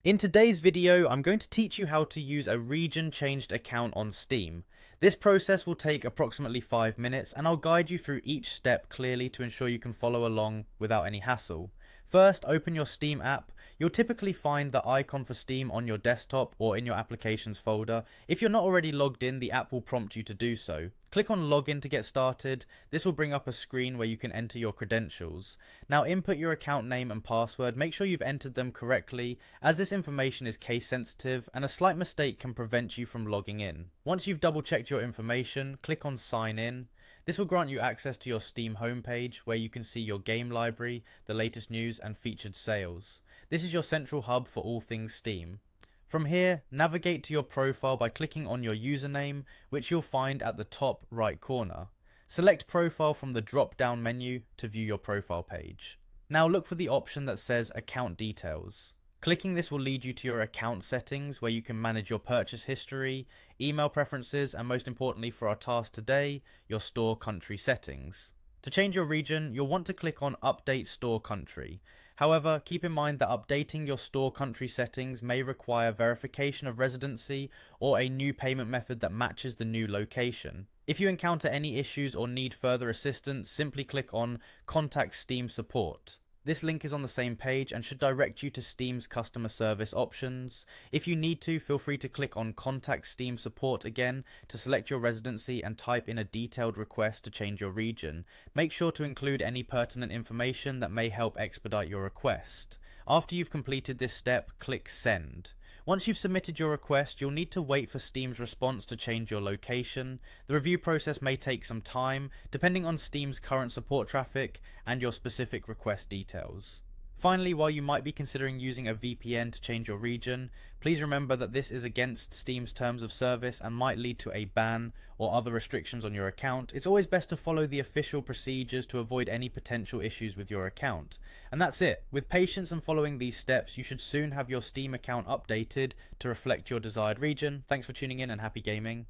In today's video, I'm going to teach you how to use a region-changed account on Steam. This process will take approximately 5 minutes, and I'll guide you through each step clearly to ensure you can follow along without any hassle. First, open your Steam app. You'll typically find the icon for Steam on your desktop or in your applications folder. If you're not already logged in, the app will prompt you to do so. Click on login to get started. This will bring up a screen where you can enter your credentials. Now input your account name and password. Make sure you've entered them correctly, as this information is case sensitive and a slight mistake can prevent you from logging in. Once you've double checked your information, click on sign in. This will grant you access to your Steam homepage where you can see your game library, the latest news and featured sales. This is your central hub for all things Steam. From here, navigate to your profile by clicking on your username, which you'll find at the top right corner. Select profile from the drop down menu to view your profile page. Now look for the option that says account details. Clicking this will lead you to your account settings where you can manage your purchase history, email preferences, and most importantly for our task today, your store country settings. To change your region, you'll want to click on Update Store Country. However, keep in mind that updating your store country settings may require verification of residency or a new payment method that matches the new location. If you encounter any issues or need further assistance, simply click on Contact Steam Support. This link is on the same page and should direct you to Steam's customer service options. If you need to, feel free to click on Contact Steam Support again to select your residency and type in a detailed request to change your region. Make sure to include any pertinent information that may help expedite your request. After you've completed this step, click Send. Once you've submitted your request, you'll need to wait for Steam's response to change your location. The review process may take some time, depending on Steam's current support traffic and your specific request details. Finally, while you might be considering using a VPN to change your region, please remember that this is against Steam's terms of service and might lead to a ban or other restrictions on your account. It's always best to follow the official procedures to avoid any potential issues with your account. And that's it. With patience and following these steps, you should soon have your Steam account updated to reflect your desired region. Thanks for tuning in and happy gaming.